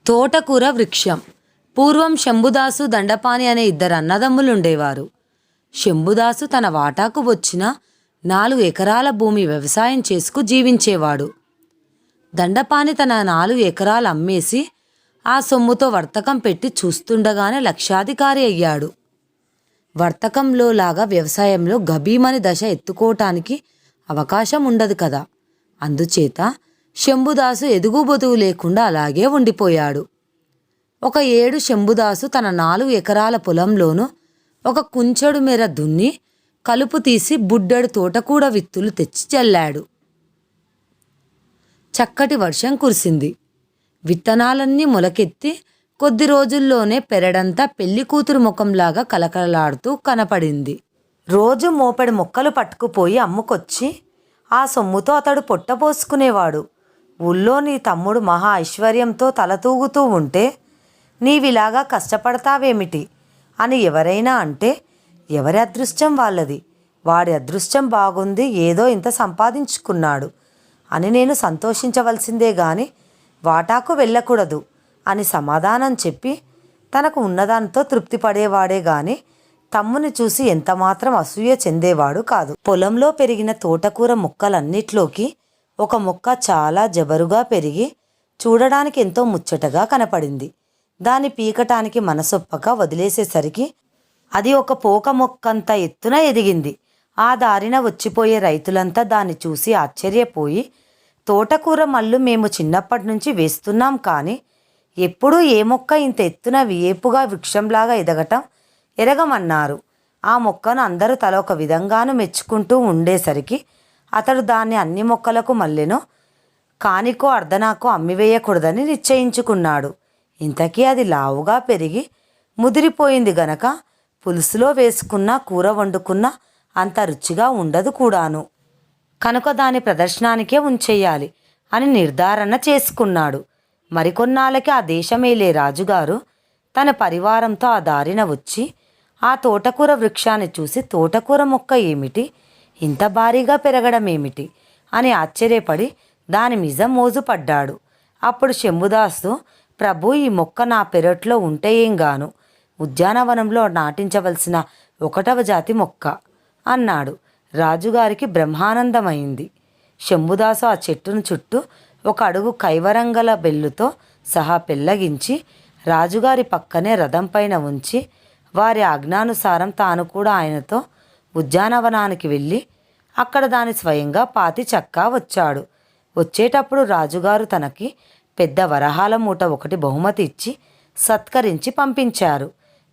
తోటకూర వృక్షం. పూర్వం శంభుదాసు, దండపాని అనే ఇద్దరు అన్నదమ్ములుండేవారు. శంభుదాసు తన వాటాకు వచ్చిన 4 ఎకరాల భూమి వ్యవసాయం చేసుకు జీవించేవాడు. దండపాని తన 4 ఎకరాలు అమ్మేసి ఆ సొమ్ముతో వర్తకం పెట్టి చూస్తుండగానే లక్షాధికారి అయ్యాడు. వర్తకంలో లాగా వ్యవసాయంలో గభీమని దశ ఎత్తుకోవటానికి అవకాశం ఉండదు కదా. అందుచేత శంభుదాసు ఎదుగుబొదుగు లేకుండా అలాగే ఉండిపోయాడు. ఒక ఏడు శంభుదాసు తన 4 ఎకరాల పొలంలోనూ ఒక కుంచెడు మేర దున్ని కలుపు తీసి బుడ్డెడు తోటకూర విత్తులు తెచ్చి చల్లాడు. చక్కటి వర్షం కురిసింది. విత్తనాలన్నీ మొలకెత్తి కొద్ది రోజుల్లోనే పెరడంతా పెళ్లి కూతురు ముఖంలాగా కలకలలాడుతూ కనపడింది. రోజు మోపెడు మొక్కలు పట్టుకుపోయి అమ్ముకొచ్చి ఆ సొమ్ముతో అతడు పొట్టపోసుకునేవాడు. ఊళ్ళో నీ తమ్ముడు మహా ఐశ్వర్యంతో తలతూగుతూ ఉంటే నీవిలాగా కష్టపడతావేమిటి అని ఎవరైనా అంటే ఎవరి అదృష్టం వాళ్ళది, వాడి అదృష్టం బాగుంది, ఏదో ఇంత సంపాదించుకున్నాడు అని నేను సంతోషించవలసిందే గాని వాటాకు వెళ్ళకూడదు అని సమాధానం చెప్పి తనకు ఉన్నదాంతో తృప్తి పడేవాడే గాని తమ్ముని చూసి ఎంతమాత్రం అసూయ చెందేవాడు కాదు. పొలంలో పెరిగిన తోటకూర మొక్కలన్నిట్లోకి ఒక మొక్క చాలా జబరుగా పెరిగి చూడడానికి ఎంతో ముచ్చటగా కనపడింది. దాన్ని పీకటానికి మనసొప్పక వదిలేసేసరికి అది ఒక పోక మొక్కంత ఎత్తున ఎదిగింది. ఆ దారిన వచ్చిపోయే రైతులంతా దాన్ని చూసి ఆశ్చర్యపోయి, తోటకూర మళ్ళు మేము చిన్నప్పటి నుంచి వేస్తున్నాం కానీ ఎప్పుడూ ఏ మొక్క ఇంత ఎత్తున ఏపుగా వృక్షంలాగా ఎదగటం ఎరగమన్నారు. ఆ మొక్కను అందరూ తల ఒక విధంగాను మెచ్చుకుంటూ ఉండేసరికి అతడు దాన్ని అన్ని మొక్కలకు మల్లెనో కానికో అర్ధనాకో అమ్మివేయకూడదని నిశ్చయించుకున్నాడు. ఇంతకీ అది లావుగా పెరిగి ముదిరిపోయింది గనక పులుసులో వేసుకున్నా కూర వండుకున్నా అంత రుచిగా ఉండదు కూడాను. కనుక దాని ప్రదర్శనానికే ఉంచేయాలి అని నిర్ధారణ చేసుకున్నాడు. మరికొన్నాళ్ళకి ఆ దేశమేలే రాజుగారు తన పరివారంతో ఆ దారిన వచ్చి ఆ తోటకూర వృక్షాన్ని చూసి తోటకూర మొక్క ఏమిటి, ఇంత భారీగా పెరగడం ఏమిటి అని ఆశ్చర్యపడి దాని మీద మోజుపడ్డాడు. అప్పుడు శంభుదాసు, ప్రభు, ఈ మొక్క నా పెరట్లో ఉంటే ఏం గాను, ఉద్యానవనంలో నాటించవలసిన 1వ జాతి మొక్క అన్నాడు. రాజుగారికి బ్రహ్మానందమైంది. శంభుదాసు ఆ చెట్టును చుట్టూ 1 అడుగు కైవరంగల బెల్లుతో సహా పెళ్ళగించి రాజుగారి పక్కనే రథం పైన ఉంచి వారి ఆజ్ఞానుసారం తాను కూడా ఆయనతో ఉద్యానవనానికి వెళ్ళి అక్కడ దాని స్వయంగా పాతి చక్కా వచ్చాడు. వచ్చేటప్పుడు రాజుగారు తనకి పెద్ద వరహాల మూట 1 బహుమతి ఇచ్చి సత్కరించి పంపించారు.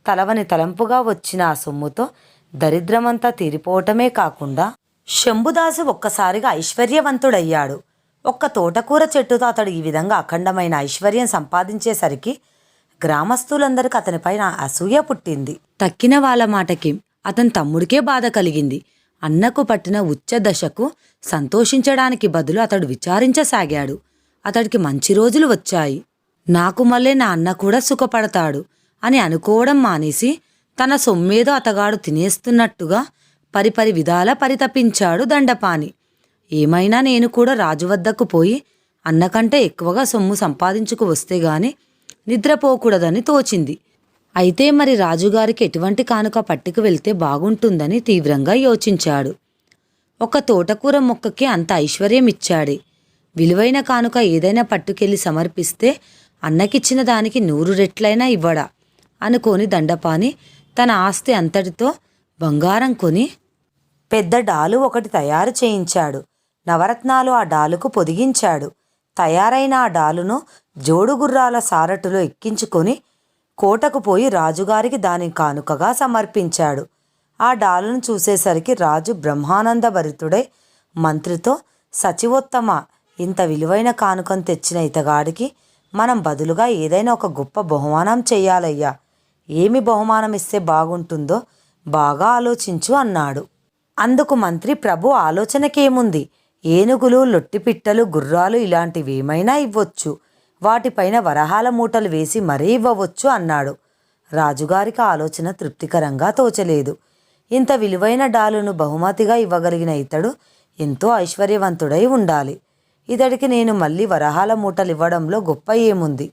తలవని తలంపుగా వచ్చిన ఆ సొమ్ముతో దరిద్రమంతా తీరిపోవటమే కాకుండా శంభుదాసు ఒక్కసారిగా ఐశ్వర్యవంతుడయ్యాడు. ఒక్క తోటకూర చెట్టుతో అతడు ఈ విధంగా అఖండమైన ఐశ్వర్యం సంపాదించేసరికి గ్రామస్తులందరికీ అతనిపైన అసూయ పుట్టింది. తక్కిన వాళ్ళ మాటకి అతని తమ్ముడికే బాధ కలిగింది. అన్నకు పట్టిన ఉచ్చ దశకు సంతోషించడానికి బదులు అతడు విచారించసాగాడు. అతడికి మంచి రోజులు వచ్చాయి, నాకు మళ్ళీ నా అన్న కూడా సుఖపడతాడు అని అనుకోవడం మానేసి తన సొమ్మేదో అతగాడు తినేస్తున్నట్టుగా పరిపరి విధాల పరితపించాడు దండపాని. ఏమైనా నేను కూడా రాజు వద్దకు పోయి అన్నకంటే ఎక్కువగా సొమ్ము సంపాదించుకు వస్తే గాని నిద్రపోకూడదని తోచింది. అయితే మరి రాజుగారికి ఎటువంటి కానుక పట్టుకు వెళ్తే బాగుంటుందని తీవ్రంగా యోచించాడు. ఒక తోటకూర మొక్కకి అంత ఐశ్వర్యం ఇచ్చాడే, విలువైన కానుక ఏదైనా పట్టుకెళ్ళి సమర్పిస్తే అన్నకిచ్చిన దానికి 100 రెట్లైనా ఇవ్వడా అనుకోని దండపాని తన ఆస్తి అంతటితో బంగారం కొని పెద్ద డాలు 1 తయారు చేయించాడు. నవరత్నాలు ఆ డాలుకు పొదిగించాడు. తయారైన ఆ డాలును జోడుగుర్రాల సారటులో ఎక్కించుకొని కోటకు పోయి రాజుగారికి దాని కానుకగా సమర్పించాడు. ఆ డాలును చూసేసరికి రాజు బ్రహ్మానందభరితుడై మంత్రితో, సచివోత్తమ, ఇంత విలువైన కానుకను తెచ్చిన ఇతగాడికి మనం బదులుగా ఏదైనా ఒక గొప్ప బహుమానం చెయ్యాలయ్యా. ఏమి బహుమానం ఇస్తే బాగుంటుందో బాగా ఆలోచించు అన్నాడు. అందుకు మంత్రి, ప్రభు, ఆలోచనకేముంది, ఏనుగులు, లొట్టిపిట్టలు, గుర్రాలు ఇలాంటివి ఏమైనా ఇవ్వచ్చు, వాటిపైన వరహాల మూటలు వేసి మరీ ఇవ్వవచ్చు అన్నాడు. రాజుగారికి ఆలోచన తృప్తికరంగా తోచలేదు. ఇంత విలువైన డాలును బహుమతిగా ఇవ్వగలిగిన ఇతడు ఎంతో ఐశ్వర్యవంతుడై ఉండాలి. ఇతడికి నేను మళ్ళీ వరహాల మూటలు ఇవ్వడంలో గొప్ప ఏముంది,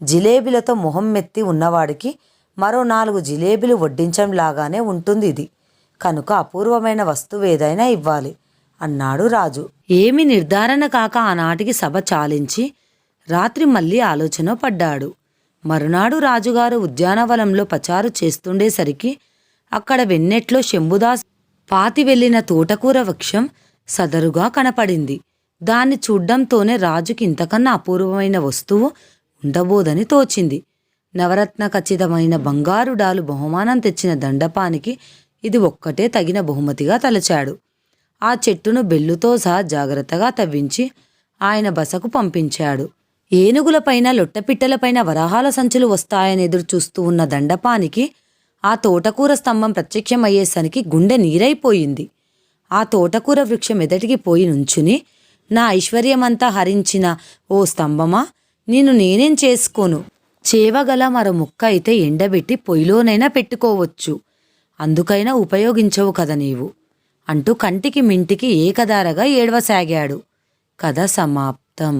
జిలేబీలతో మొహం మెత్తి ఉన్నవాడికి మరో 4 జిలేబీలు వడ్డించంలాగానే ఉంటుంది ఇది. కనుక అపూర్వమైన వస్తువు ఏదైనా ఇవ్వాలి అన్నాడు రాజు. ఏమి నిర్ధారణ కాక ఆనాటికి సభ చాలించి రాత్రి మళ్ళీ ఆలోచన పడ్డాడు. మరునాడు రాజుగారు ఉద్యానవనంలో పచారు చేస్తుండేసరికి అక్కడ వెన్నెట్లో శంభుదాస్ పాతి వెళ్ళిన తోటకూర వృక్షం సదరుగా కనపడింది. దాన్ని చూడ్డంతోనే రాజుకి ఇంతకన్నా అపూర్వమైన వస్తువు ఉండబోదని తోచింది. నవరత్న ఖచ్చితమైన బంగారు డాలు బహుమానం తెచ్చిన దండపానికి ఇది ఒక్కటే తగిన బహుమతిగా తలచాడు. ఆ చెట్టును బెల్లుతో సహా జాగ్రత్తగా తవ్వించి ఆయన బసకు పంపించాడు. ఏనుగులపైన లొట్టపిట్టలపైన వరాహాల సంచులు వస్తాయని ఎదురు చూస్తూ ఉన్న దండపానికి ఆ తోటకూర స్తంభం ప్రత్యక్షమయ్యేసరికి గుండె నీరైపోయింది. ఆ తోటకూర వృక్షం ఎదటికి పోయి నుంచుని, నా ఐశ్వర్యమంతా హరించిన ఓ స్తంభమా, నేను నేనేం చేసుకోను, చేవగల మరో ముక్క అయితే ఎండబెట్టి పొయ్యిలోనైనా పెట్టుకోవచ్చు, అందుకైనా ఉపయోగించవు కదా నీవు అంటూ కంటికి మింటికి ఏకదారగా ఏడవసాగాడు. కథ సమాప్తం.